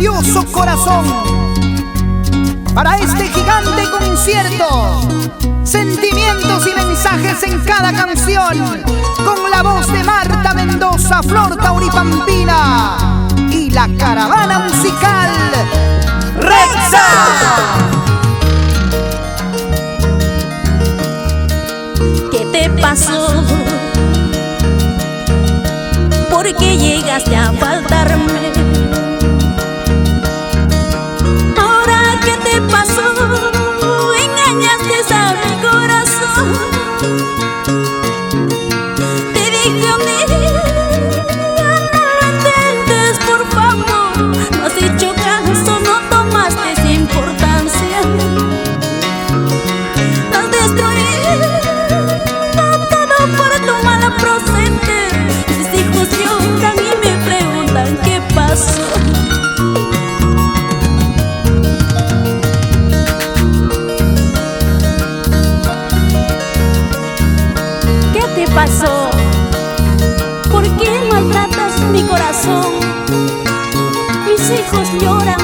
grandioso corazón. Para este gigante concierto, sentimientos y mensajes en cada canción, con la voz de Marta Mendoza, Flor Tauripampina y la caravana musical Rexa. ¿Qué te pasó? ¿Por qué llegaste a faltarme? Ahora, ¿qué te pasó? Engañaste a mi corazón. Te dije un día, no lo intentes, por favor. No has hecho caso, no tomaste esa importancia. Has destruido todo por tu mala proceder. Mis hijos lloran y me preguntan qué pasó. ¿Qué te pasó? ¿Por qué maltratas mi corazón? Mis hijos lloran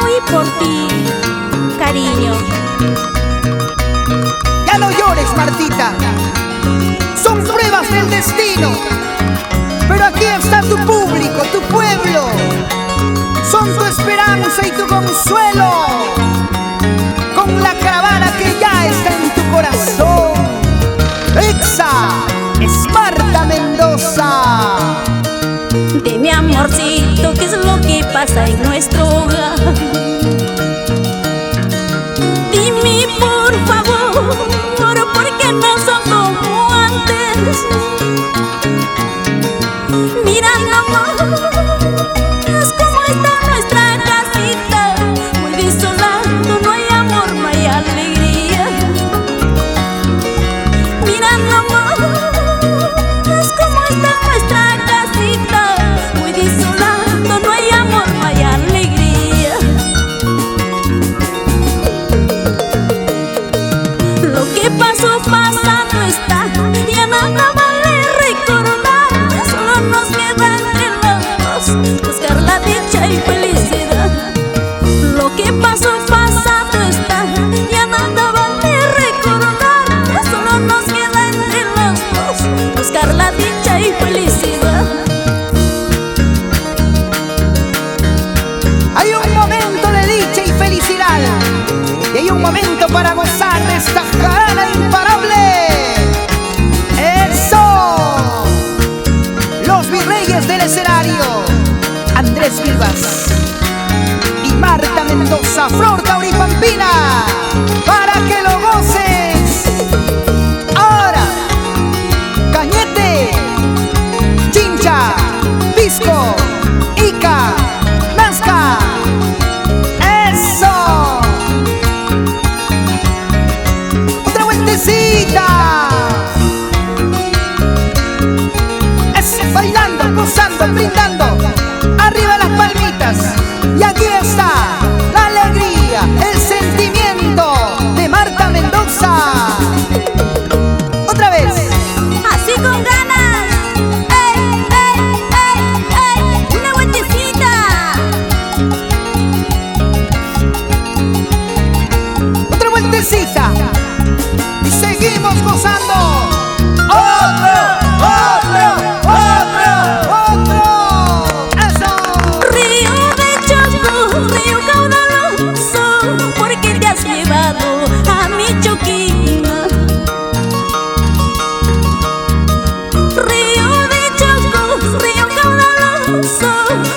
hoy por ti, cariño. Ya no llores, Martita, son pruebas del destino. Pero aquí está tu público, tu pueblo, son tu esperanza y tu consuelo. Con la caravana que ya está en tu corazón, Rexa es Marta Mendoza. Dime, amorcito, ¿qué es lo que pasa en nuestro hogar? Dime, por favor, ¿por qué no son como antes? Mira, amor, es como está nuestra casita, muy desolado, no hay amor, no hay alegría. Mira, amor, es como está nuestra casita, muy desolado, no hay amor, no hay alegría. Lo que pasó, pasado está, ya nada vale recordar. Solo nos queda entre los dos buscar la dicha y felicidad. Lo que pasó, pasado está, ya nada vale recordar. Solo nos queda entre los dos buscar la dicha y felicidad. Hay un momento de dicha y felicidad, y hay un momento para gozar de esta jarana imparable. ¡Eso! Los virreyes del escenario, Andrés Vivas y Marta Mendoza, Flor Tauripampina, para que lo goces. Ahora, Cañete, Chincha, Pisco, Ica, Nazca. ¡Eso! ¡Otra vueltecita! Es bailando, gozando, brindando. Arriba las palmitas. Y aquí está la alegría, el sentimiento de Marta Mendoza. Otra vez. Así con ganas. ¡Ey, ey, ey, ey! ¡Una vueltecita! Otra vueltecita. Y seguimos gozando. ¡Otro! ¡Eso! Río de Chocó, río caudaloso, ¿por qué te has llevado a mi Choquina? Río de Chocó, río caudaloso,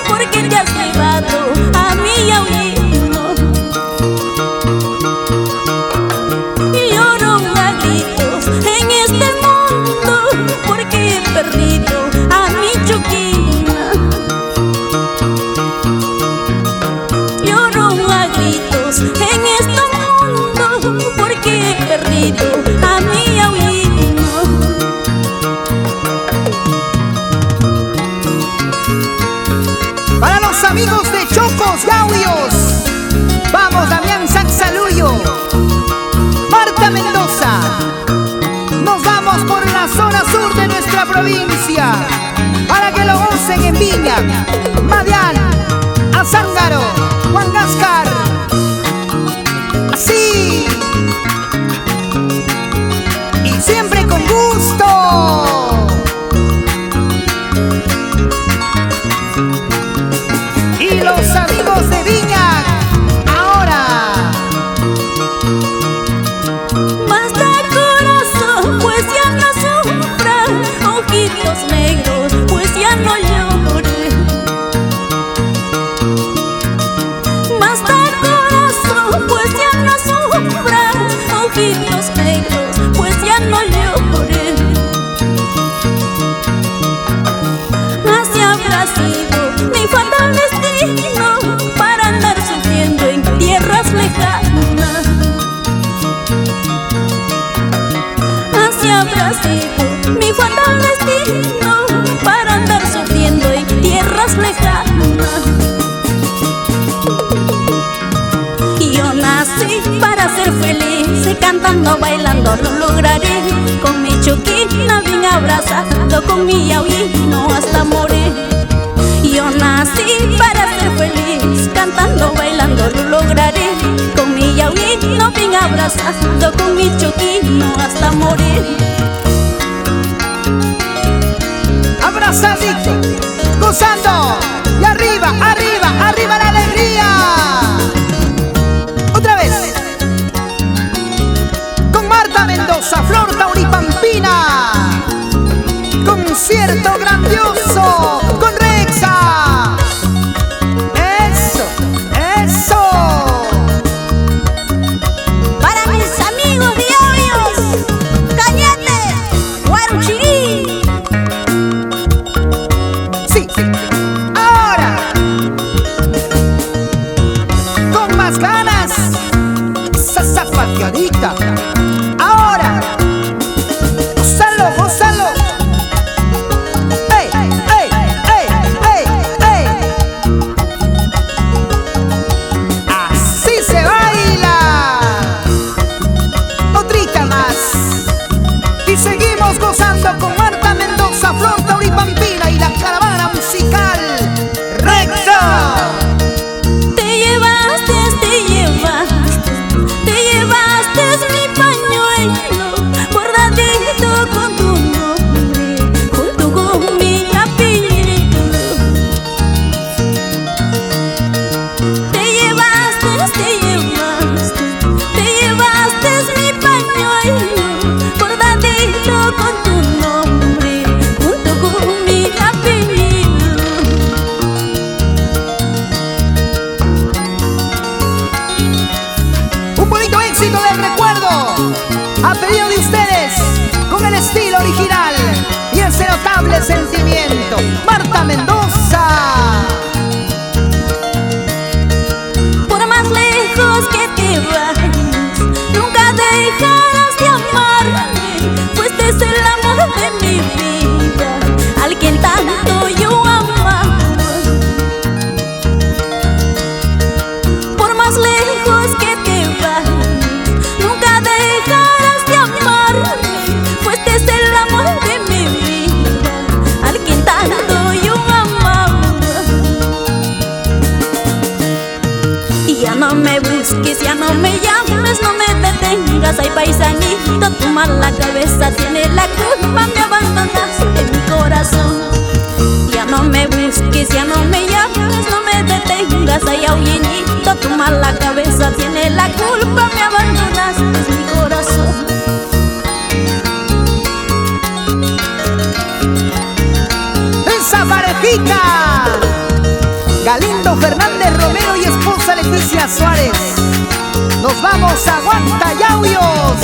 ¿por qué te has llevado a mi Yauyino? Y lloro a gritos en este mundo, porque he perdido a mi Choquina. Lloro a gritos en este mundo, porque he perdido a mi Yauyino. Para los amigos de Chocos y Audios, vamos, Damián Sanzaluyo, Marta Mendoza. Nos vamos por la zona sur de nuestra provincia para que lo gocen en Viña, Madián, a Zángaro, Juan Gáscar. Así. Y siempre con gusto. Y los amigos de Viña, ahora. Basta corazón, pues ya no sufra. Ojitos negros, pues ya no llore. Basta corazón, pues ya no sufra. Ojitos negros, pues ya no llore. Así habrá sido mi fatal destino, para andar sufriendo en tierras lejanas. Así habrá sido mi fatal destino, para andar sufriendo en tierras lejanas. Y yo nací para ser feliz, cantando, bailando lo lograré. Con mi choquina bien abrazado, con mi yauyino hasta morir. Y yo nací para ser feliz, cantando, bailando lo lograré. Con mi yauyino bien abrazado, con mi choquino hasta morir. Abrazadito, gozando. Y arriba, arriba, arriba la alegría. Otra vez. Con Marta Mendoza, Flor Tauripampina. Concierto grandioso con Rexa. Eso, eso. Para mis amigos diarios, Cañete, Guaruchirí. Sí, ahora. Con más ganas. Esa zapateadita. Ahora. Gózalo, gózalo. ¡Ey, ey, ey, ey, ey! Así se baila. Otrita más. Y seguimos gozando con Marta Mendoza, Flor Tauripampina y la caravana musical Rexa. Te llevaste mi pañuelo, bordadito con tu nombre, junto con mi apellido. Te llevaste mi pañuelo, bordadito con tu nombre, junto con mi apellido. Un bonito éxito del recuerdo a pedido de ustedes, con el estilo original y ese notable sentimiento. Marta Mendoza. Por más lejos que te vayas, nunca dejarás de amarme, pues este es el amor de mi vida, al quien tanto yo amaba. Por más lejos que te vayas, nunca dejarás de amarme, pues este es el amor de mi vida, al quien tanto yo amaba. Y ya no me busques, ya no me llames, no me detengas. Ay, paisanito, tu mala cabeza tiene la culpa, me abandonaste mi corazón. Ya no me busques, ya no me llames, no me detengas. Ay, aullinito, tu mala cabeza tiene la culpa, me abandonaste mi corazón. Esa parejita. Galindo Fernández Romero y esposa Leticia Suárez. Nos vamos a Guantayauyos.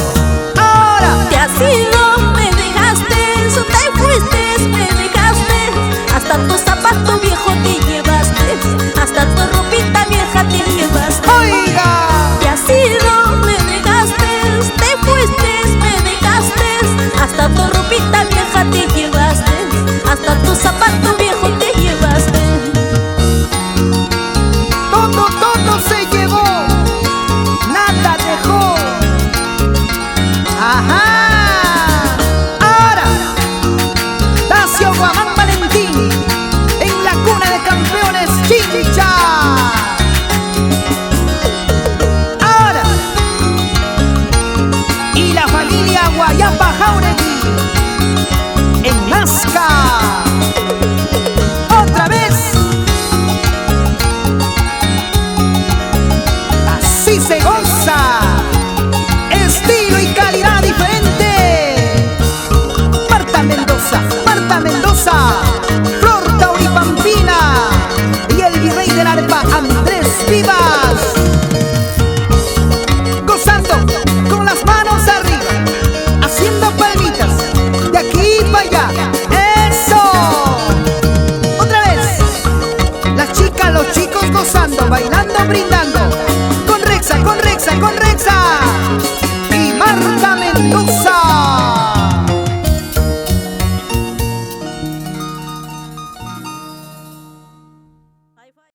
Ahora. Te has ido, me dejaste, te fuiste, me dejaste. Hasta tu zapato viejo te llevaste, hasta tu ropita vieja te llevaste. Oiga. Te has ido, me dejaste, te fuiste, me dejaste. Hasta tu ropita vieja te llevaste, hasta tu zapato viejo te llevaste. Todo se llevó. Nada dejó. Ajá. gozando, bailando, brindando.